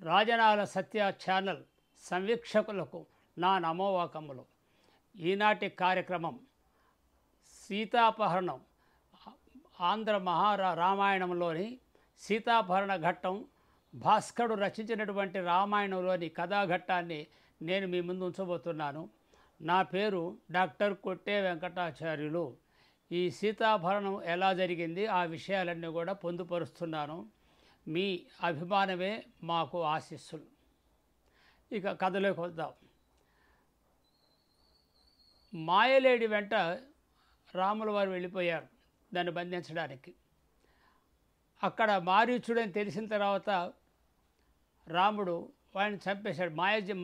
రాజనాల సత్య channel సంవీక్షకులకు నా నమోవాకములు. ఈనాటి కార్యక్రమం సీతాపహరణం, ఆంధ్ర రామాయణంలోని సీతాపహరణ ఘట్టం, భాస్కరుడు రచించినటువంటి రామాయణంలోని కథాఘట్టాన్ని నేను మీ ముందు ఉంచబోతున్నాను. నా పేరు డాక్టర్ కొట్టే వెంకటాచార్యులు. ఈ సీతాపహరణం ఎలా జరిగింది ఆ విషయాలన్నీ కూడా పొందుపరుస్తున్నాను. మీ అభిమానమే మాకు ఆశీస్సులు. ఇక కథలోకి వద్దాం. మాయలేడి వెంట రాముల వారు వెళ్ళిపోయారు దాన్ని బంధించడానికి. అక్కడ మారీచుడని తెలిసిన తర్వాత రాముడు వాడిని చంపేశాడు.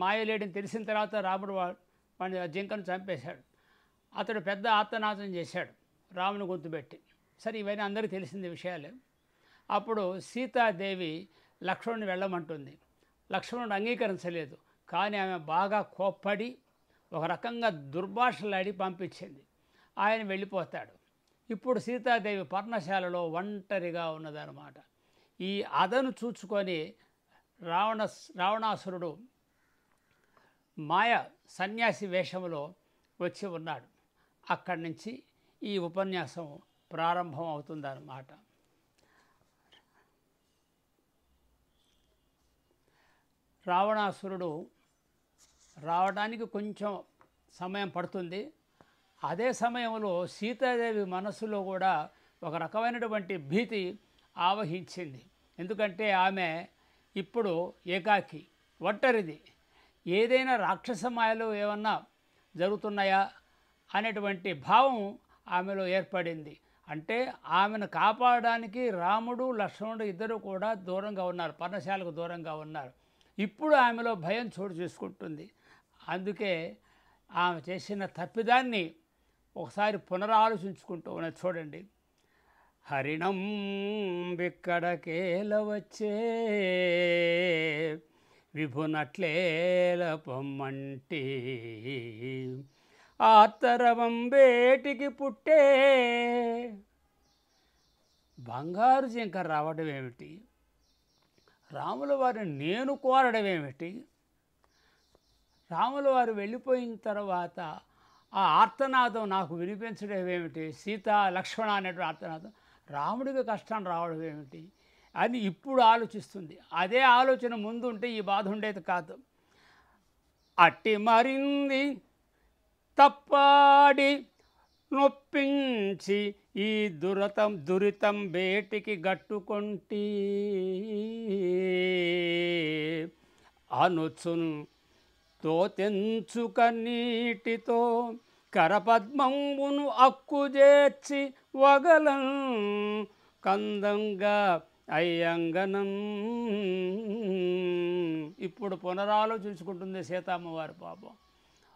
మాయలేడిని తెలిసిన తర్వాత రాముడు వాడిని జింకను చంపేశాడు. అతడు పెద్ద ఆర్తనాదం చేశాడు రాముని గొంతుపెట్టి. సరే, ఇవన్నీ అందరికీ తెలిసిన విషయాలే. అప్పుడు సీతాదేవి లక్ష్మణుని వెళ్ళమంటుంది. లక్ష్మణుడు అంగీకరించలేదు. కానీ ఆమె బాగా కోప్పడి ఒక రకంగా దుర్భాషలాడి పంపించింది. ఆయన వెళ్ళిపోతాడు. ఇప్పుడు సీతాదేవి పర్ణశాలలో ఒంటరిగా ఉన్నదన్నమాట. ఈ అదను చూచుకొని రావణాసురుడు మాయ సన్యాసి వేషంలో వచ్చి ఉన్నాడు. అక్కడి నుంచి ఈ ఉపన్యాసం ప్రారంభం అవుతుందన్నమాట. రావణాసురుడు రావడానికి కొంచెం సమయం పడుతుంది. అదే సమయంలో సీతాదేవి మనస్సులో కూడా ఒక రకమైనటువంటి భీతి ఆవహించింది. ఎందుకంటే ఆమె ఇప్పుడు ఏకాకి, ఒంటరిది. ఏదైనా రాక్షస మాయలు ఏమన్నా జరుగుతున్నాయా అనేటువంటి భావం ఆమెలో ఏర్పడింది. అంటే ఆమెను కాపాడడానికి రాముడు లక్ష్మణుడు ఇద్దరు కూడా దూరంగా ఉన్నారు, పర్ణశాలకు దూరంగా ఉన్నారు. ఇప్పుడు ఆమెలో భయం చోటు చేసుకుంటుంది. అందుకే ఆమె చేసిన తప్పిదాన్ని ఒకసారి పునరాలోచించుకుంటూ ఉన్నది. చూడండి. హరిణం బిక్కడకేల వచ్చే విభునట్లేల పొమ్మంటి ఆత్తరవం బేటికి పుట్టే. బంగారు జింక రావడం ఏమిటి? రాముల వారిని నేను కోరడం ఏమిటి? రాముల వారు వెళ్ళిపోయిన తర్వాత ఆ ఆర్తనాదం నాకు వినిపించడం ఏమిటి? సీతా లక్ష్మణ అనేటువంటి ఆర్తనాదం రాముడికి కష్టం రావడం ఏమిటి అని ఇప్పుడు ఆలోచిస్తుంది. అదే ఆలోచన ముందు ఉంటే ఈ బాధ ఉండేది కాదు. అట్టి మరింది తప్పాడి నొప్పించి ఈ దురితం బేటికి గట్టుకొంటి అనుచున్ తోతెంచుక నీటితో కరపద్మంబును అక్కుజేర్చి వగలం కందంగా అయ్యంగనం. ఇప్పుడు పునరాలోచించుకుంటుంది సీతమ్మవారి పాపం.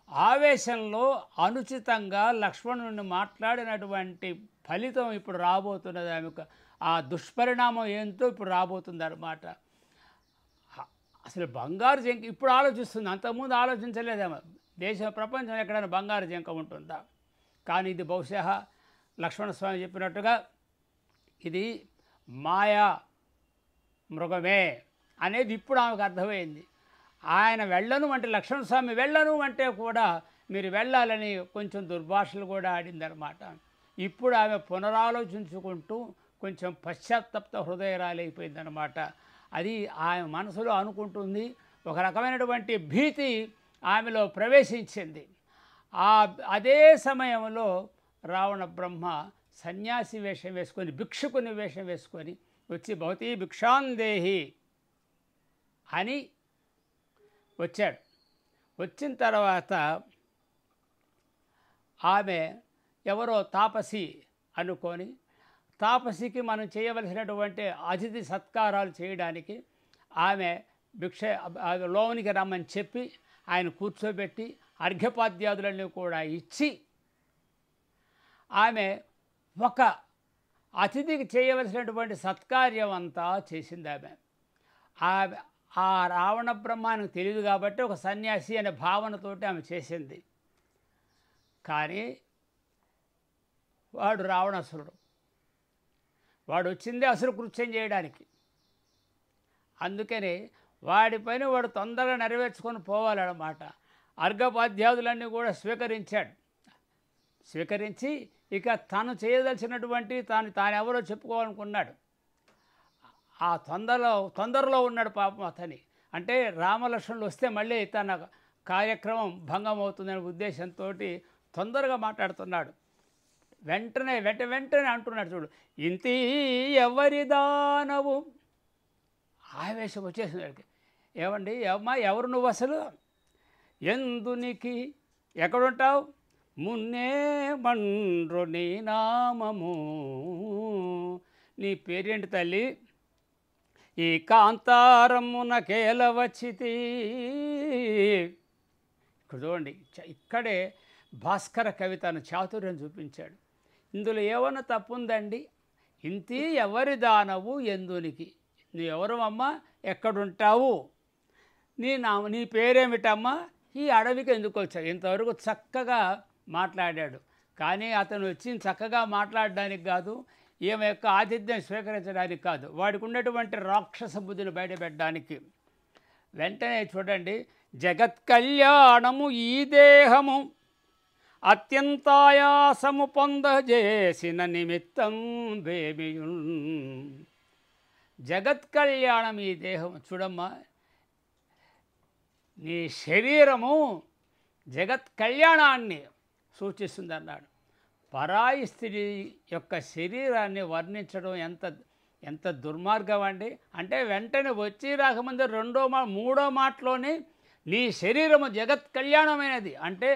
ఆవేశంలో అనుచితంగా లక్ష్మణుడిని మాట్లాడినటువంటి ఫలితం ఇప్పుడు రాబోతున్నది. ఆమెకు ఆ దుష్పరిణామం ఏంటో ఇప్పుడు రాబోతుంది అన్నమాట. అసలు బంగారు జింక ఇప్పుడు ఆలోచిస్తుంది, అంతకుముందు ఆలోచించలేదేమో. ప్రపంచం ఎక్కడైనా బంగారు జింక ఉంటుందా? కానీ ఇది బహుశా లక్ష్మణస్వామి చెప్పినట్టుగా ఇది మాయా మృగమే అనేది ఇప్పుడు ఆమెకు అర్థమైంది. ఆయన వెళ్ళను అంటే లక్ష్మణస్వామి వెళ్ళను అంటే కూడా మీరు వెళ్ళాలని కొంచెం దుర్భాషలు కూడా ఆడిందనమాట. ఇప్పుడు ఆమె పునరాలోచించుకుంటూ కొంచెం పశ్చాత్తప్త హృదయరాలైపోయిందనమాట. అది ఆమె మనసులో అనుకుంటుంది. ఒక రకమైనటువంటి భీతి ఆమెలో ప్రవేశించింది. అదే సమయంలో రావణ బ్రహ్మ సన్యాసి వేషం వేసుకొని, భిక్షుకుని వేషం వేసుకొని వచ్చి భవతీ భిక్షాందేహి అని వచ్చాడు. వచ్చిన తర్వాత ఆమె ఎవరో తాపసి అనుకొని, తాపసికి మనం చేయవలసినటువంటి అతిథి సత్కారాలు చేయడానికి ఆమె లోనికి రమ్మని చెప్పి ఆయన కూర్చోబెట్టి అర్ఘ్యపాద్యాదులన్నీ కూడా ఇచ్చి ఆమె ఒక అతిథికి చేయవలసినటువంటి సత్కార్యం అంతా చేసింది. ఆమె ఆ రావణ బ్రహ్మానికి తెలియదు కాబట్టి ఒక సన్యాసి అనే భావనతోటి ఆమె చేసింది. కానీ వాడు రావణాసురుడు. వాడు వచ్చిందే అసురు కృత్యం చేయడానికి. అందుకని వాడి పని వాడు తొందరగా నెరవేర్చుకొని పోవాలన్నమాట. అర్ఘపాద్యాదులన్నీ కూడా స్వీకరించి ఇక తను చేయదలిచినటువంటి తానెవరో చెప్పుకోవాలనుకున్నాడు. ఆ తొందరలో ఉన్నాడు పాపం అతని. అంటే రామలక్ష్మణులు వస్తే మళ్ళీ తన కార్యక్రమం భంగం అవుతుందనే ఉద్దేశంతో తొందరగా మాట్లాడుతున్నాడు. వెంటనే అంటున్నాడు చూడు, ఇంతీ ఎవరి దానవు. ఆవేశం వచ్చేసింది వాడికి. ఏమండి అమ్మా, ఎవరు నువ్వు అసలు? ఎందునికి, ఎక్కడుంటావు? మున్నే మండ్రు నీ నామము, నీ పేరేంటి తల్లి? ఈ కాంతారమునకేల వచ్చితి. ఇక్కడ చూడండి, ఇక్కడే భాస్కర కవితను చాతుర్యం చూపించాడు. ఇందులో ఏమన్నా తప్పుందండి? ఇంతి ఎవరి దానవు ఎందునికి, నువ్వు ఎవరు అమ్మా, ఎక్కడుంటావు, నీ పేరేమిటమ్మా, ఈ అడవికి ఎందుకు వచ్చావు? ఇంతవరకు చక్కగా మాట్లాడాడు. కానీ అతను వచ్చింది చక్కగా మాట్లాడడానికి కాదు, ఈమె యొక్క ఆతిథ్యం స్వీకరించడానికి కాదు, వాడికి ఉన్నటువంటి రాక్షస బుద్ధిని బయటపెట్టడానికి. వెంటనే చూడండి, జగత్ కళ్యాణము ఈ దేహము అత్యంతాయాసము పొందజేసిన నిమిత్తం బేబియున్. జగత్ కళ్యాణం ఈ దేహం. చూడమ్మా, నీ శరీరము జగత్ కళ్యాణాన్ని సూచిస్తుంది అన్నాడు. పరాయి స్త్రీ యొక్క శరీరాన్ని వర్ణించడం ఎంత దుర్మార్గం అండి. అంటే వెంటనే వచ్చి రాకముందు మూడో మాటలోనే నీ శరీరము జగత్ కళ్యాణమైనది, అంటే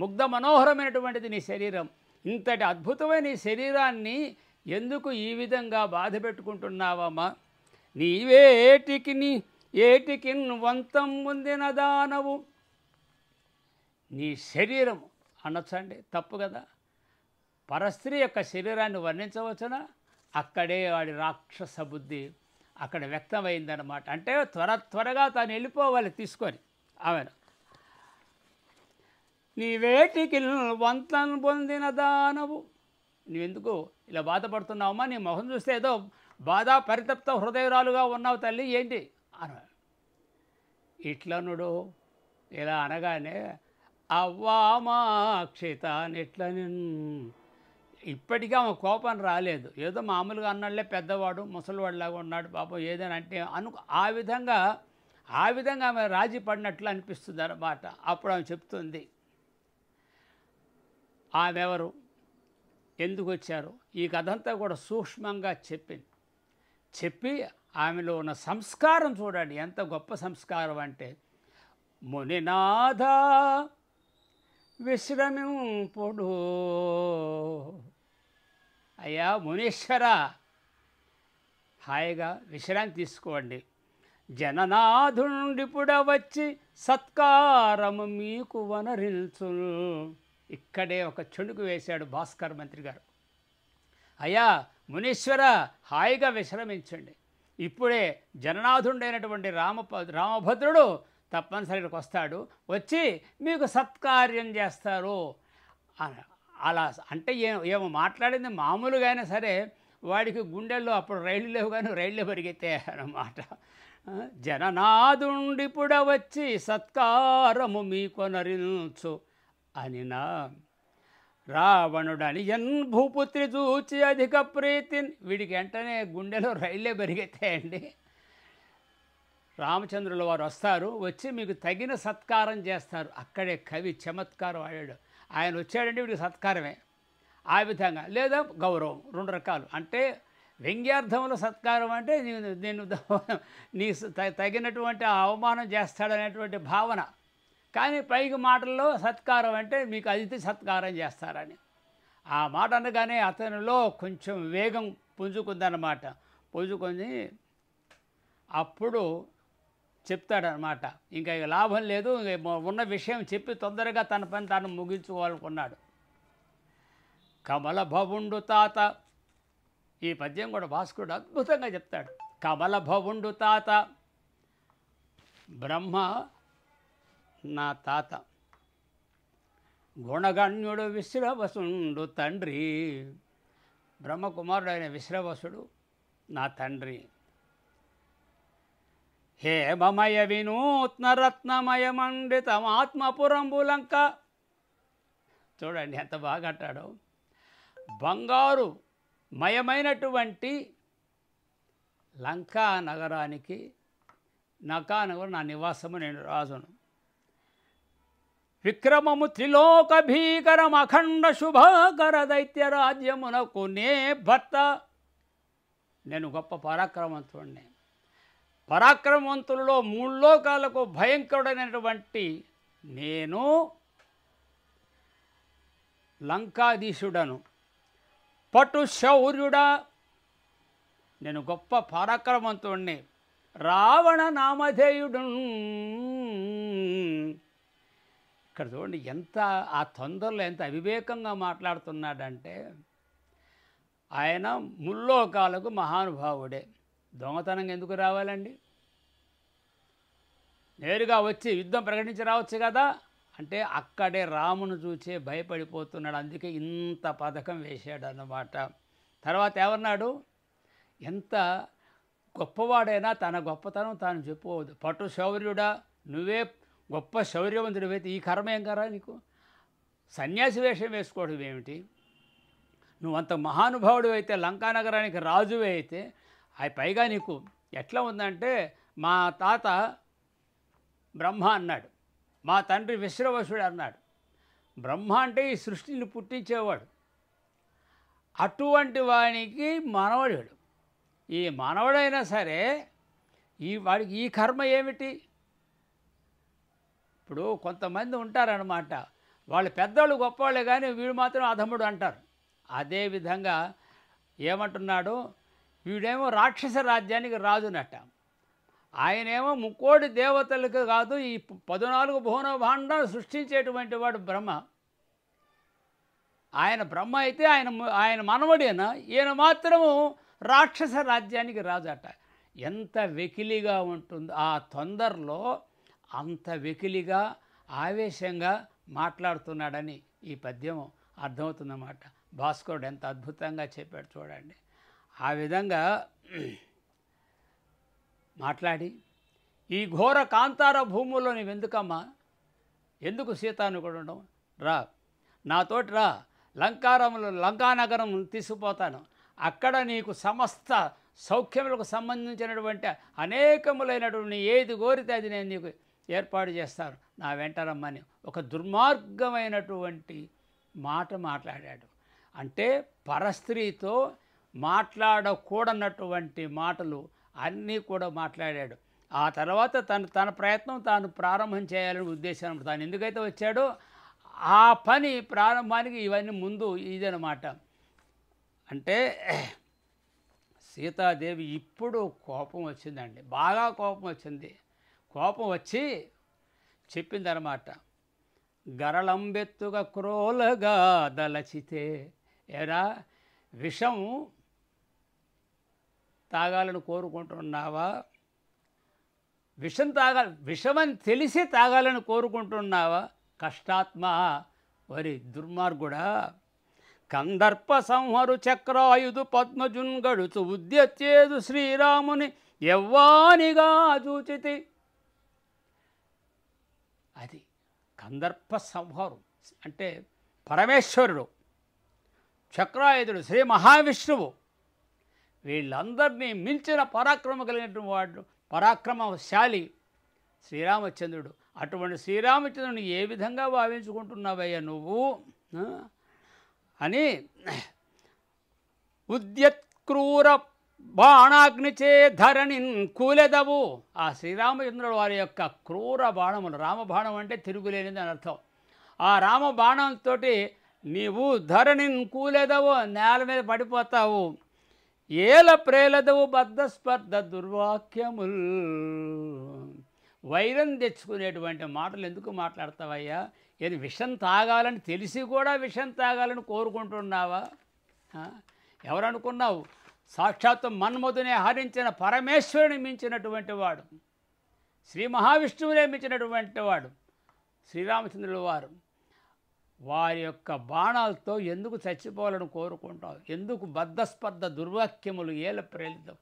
ముగ్ధ మనోహరమైనటువంటిది నీ శరీరం. ఇంతటి అద్భుతమైన నీ శరీరాన్ని ఎందుకు ఈ విధంగా బాధ పెట్టుకుంటున్నావమ్మా? ఏటికి వంతం పొందిన దానవు. నీ శరీరం అనొచ్చండి, తప్పు కదా. పరస్త్రీ యొక్క శరీరాన్ని వర్ణించవచ్చునా? అక్కడే వాడి రాక్షస బుద్ధి అక్కడ వ్యక్తమైందనమాట. అంటే త్వరగా తాను వెళ్ళిపోవాలి తీసుకొని ఆమెను. నీవేటికి వంతం పొందిన దానవు, నువ్వెందుకు ఇలా బాధపడుతున్నావమ్మా? నీ మొహం చూస్తే ఏదో బాధ పరితప్త హృదయరాలుగా ఉన్నావు తల్లి, ఏంటి అన్నాడు. ఇట్లనుడు ఇలా అనగానే అవ్వామాక్షితానిట్లని. ఇప్పటికీ ఆమె కోపం రాలేదు. ఏదో మామూలుగా అన్నాళ్ళే, పెద్దవాడు ముసలివాడిలాగా ఉన్నాడు పాపం, ఏదైనా అంటే ఆ విధంగా ఆమె రాజీ పడినట్లు అనిపిస్తుంది అన్నమాట. అప్పుడు ఆమె చెప్తుంది, ఆమె ఎవరు, ఎందుకు వచ్చారు, ఈ కథంతా కూడా సూక్ష్మంగా చెప్పి ఆమెలో ఉన్న సంస్కారం చూడండి, ఎంత గొప్ప సంస్కారం అంటే, మునినాథ విశ్రమింపుడు. అయ్యా మునీశ్వర, హాయిగా విశ్రాంతి తీసుకోండి. జననాథుండిపుడ వచ్చి సత్కారము మీకు వనరిల్చు. ఇక్కడే ఒక చెడుకు వేశాడు భాస్కర్ మంత్రి గారు. అయ్యా మునీశ్వర, హాయిగా విశ్రమించండి. ఇప్పుడే జననాథుడైనటువంటి రామభద్రుడు తప్పనిసరిగా వస్తాడు, వచ్చి మీకు సత్కార్యం చేస్తారు. అలా అంటే ఏమో మాట్లాడింది మామూలుగా అయినా సరే వాడికి గుండెల్లో అప్పుడు రైళ్ళు లేవు, కానీ రైళ్ళే పరిగెత్తాయి అన్నమాట. జననాథుండిపుడ వచ్చి సత్కారము మీకు నరించు అనినా. రావణుడని భూపుత్రి చూచి అధిక ప్రీతిని. వీడికి వెంటనే గుండెలో రైళ్ళే పెరిగెత్తాయండి. రామచంద్రుల వారు వస్తారు, వచ్చి మీకు తగిన సత్కారం చేస్తారు. అక్కడే కవి చమత్కారం ఆడాడు. ఆయన వచ్చాడంటే వీడికి సత్కారమే. ఆ విధంగా లేదా గౌరవం, రెండు రకాలు. అంటే వ్యంగ్యార్థంలో సత్కారం అంటే నేను నీ తగినటువంటి అవమానం చేస్తాడనేటువంటి భావన. కానీ పైకి మాటల్లో సత్కారం అంటే మీకు అతిథి సత్కారం చేస్తారని. ఆ మాట అనగానే అతనిలో కొంచెం వేగం పుంజుకుందన్నమాట. పుంజుకొని అప్పుడు చెప్తాడనమాట, ఇంకా లాభం లేదు, ఉన్న విషయం చెప్పి తొందరగా తన పని తాను ముగించుకోవాలనుకున్నాడు. కమల భవుండు తాత. ఈ పద్యం కూడా భాస్కరుడు అద్భుతంగా చెప్తాడు. కమల భవుండు తాత, బ్రహ్మ నా తాత, గుణగణ్యుడు విశ్రవసుండు తండ్రి. బ్రహ్మకుమారుడు అయిన విశ్రవసుడు నా తండ్రి. హేమమయ వినూత్న రత్నమయ మండితమాత్మపురంబు లంక. చూడండి ఎంత బాగా అంటాడో. బంగారు మయమైనటువంటి లంకా నగరానికి, నగరం నా నివాసము, నేను రాజును. విక్రమము త్రిలోక భీకరం అఖండ శుభాకర దైత్యరాజ్యమునకు నే భర్త. నేను గొప్ప పరాక్రమవంతుడిని. పరాక్రమవంతులలో 3 లోకాలకు భయంకరుడైనటువంటి నేను లంకాధీశుడను. పటు శౌర్యుడా, నేను గొప్ప పరాక్రమవంతుడిని. రావణ నామధేయుడు. ఇక్కడ చూడండి ఎంత ఆ తొందరలో ఎంత అవివేకంగా మాట్లాడుతున్నాడంటే, ఆయన ముల్లోకాలకు మహానుభావుడే. దొంగతనంగా ఎందుకు రావాలండి? నేరుగా వచ్చి యుద్ధం ప్రకటించి రావచ్చు కదా. అంటే అక్కడే రామును చూసే భయపడిపోతున్నాడు. అందుకే ఇంత పథకం వేశాడు అన్నమాట. తర్వాత ఏమన్నాడు? ఎంత గొప్పవాడైనా తన గొప్పతనం తాను చెప్పుకోవద్దు. పటు శౌర్యుడా, నువ్వే గొప్ప శౌర్యవంతుడివైతే ఈ కర్మ ఏం కరా నీకు? సన్యాసి వేషం వేసుకోవడం ఏమిటి? నువ్వంత మహానుభావుడు అయితే, లంకానగరానికి రాజువే అయితే, అవి పైగా నీకు ఎట్లా ఉందంటే, మా తాత బ్రహ్మ అన్నాడు, మా తండ్రి విశ్రవసుడు అన్నాడు. బ్రహ్మ అంటే ఈ సృష్టిని పుట్టించేవాడు. అటువంటి వానికి మనవడు. ఈ మనవడైనా సరే వాడికి ఈ కర్మ ఏమిటి? ఇప్పుడు కొంతమంది ఉంటారనమాట, వాళ్ళు పెద్దవాళ్ళు గొప్పవాళ్ళే కానీ వీడు మాత్రం అధముడు అంటారు. అదేవిధంగా ఏమంటున్నాడు, వీడేమో రాక్షస రాజ్యానికి రాజునట. ఆయనేమో 3 దేవతలకు కాదు, ఈ 14 భువన భాండాలు సృష్టించేటువంటి వాడు బ్రహ్మ. ఆయన బ్రహ్మ అయితే ఆయన మనవడేనా? ఈయన మాత్రము రాక్షస రాజ్యానికి రాజట. ఎంత వెకిలిగా ఉంటుందో ఆ తొందరలో, అంత వెకిలిగా ఆవేశంగా మాట్లాడుతున్నాడని ఈ పద్యం అర్థమవుతుందన్నమాట. భాస్కరుడు ఎంత అద్భుతంగా చెప్పాడు చూడండి. ఆ విధంగా మాట్లాడి, ఈ ఘోర కాంతార భూముల్లో నీవెందుకమ్మా, ఎందుకు సీతానుకుడం? రా నాతోటి రా, లంకానగరం తీసుకుపోతాను. అక్కడ నీకు సమస్త సౌఖ్యములకు సంబంధించినటువంటి అనేకములైనటువంటి ఏది కోరితే అది నేను నీకు ఏర్పాటు చేస్తాను, నా వెంట రమ్మని ఒక దుర్మార్గమైనటువంటి మాట మాట్లాడాడు. అంటే పరస్త్రీతో మాట్లాడకూడనటువంటి మాటలు అన్నీ కూడా మాట్లాడాడు. ఆ తర్వాత తన ప్రయత్నం తాను ప్రారంభం చేయాలని ఉద్దేశం. తాను ఎందుకైతే వచ్చాడో ఆ పని ప్రారంభానికి ఇవన్నీ ముందు ఇదనమాట. అంటే సీతాదేవి ఇప్పుడు కోపం వచ్చిందండి, బాగా కోపం వచ్చింది. కోపం వచ్చి చెప్పిందనమాట, గరళంబెత్తుగా క్రోలగా దలచితే, ఎరా విషం తాగాలని కోరుకుంటున్నావా? విషమని తెలిసి తాగాలని కోరుకుంటున్నావా? కష్టాత్మ, వరి దుర్మార్గుడా, కందర్ప సంహరు చక్రాయుధు పద్మజున్ గడుచు ఉద్యచ్చేదు శ్రీరాముని యవ్వానిగా చూచితి. అది కందర్ప సంహారం అంటే పరమేశ్వరుడు, చక్రాయుధుడు శ్రీ మహావిష్ణువు, వీళ్ళందరినీ మించిన పరాక్రమం కలిగినటువంటి వాడు, పరాక్రమశాలి శ్రీరామచంద్రుడు. అటువంటి శ్రీరామచంద్రుని ఏ విధంగా భావించుకుంటున్నావయ్యా నువ్వు అని ఉద్యత్క్రూర బాణాగ్నిచే ధరణిన్ కూలెదవు. ఆ శ్రీరామచంద్రుడు వారి యొక్క క్రూర బాణములు, రామబాణం అంటే తిరుగులేనిది అని అర్థం. ఆ రామబాణంతో నీవు ధరణిన్ కూలెదవు, నేల మీద పడిపోతావు. ఏల ప్రేలదవు బద్ధ స్పర్ధ దుర్వాక్యముల్, వైరం తెచ్చుకునేటువంటి మాటలు ఎందుకు మాట్లాడతావయ్యా? ఏది విషం తాగాలని తెలిసి కూడా విషం తాగాలని కోరుకుంటున్నావా? ఎవరనుకున్నావు? సాక్షాత్తు మన్మధునే హరించిన పరమేశ్వరుని మించినటువంటి వాడు, శ్రీ మహావిష్ణువునే మించినటువంటి వాడు శ్రీరామచంద్రుల వారు. వారి యొక్క బాణాలతో ఎందుకు చచ్చిపోవాలని కోరుకుంటావు? ఎందుకు బద్ధస్పర్ధ దుర్వాక్యములు ఏల ప్రేలితం?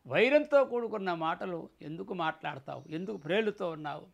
వైరంతో కూడుకున్న మాటలు ఎందుకు మాట్లాడతావు, ఎందుకు ప్రేలుతో ఉన్నావు?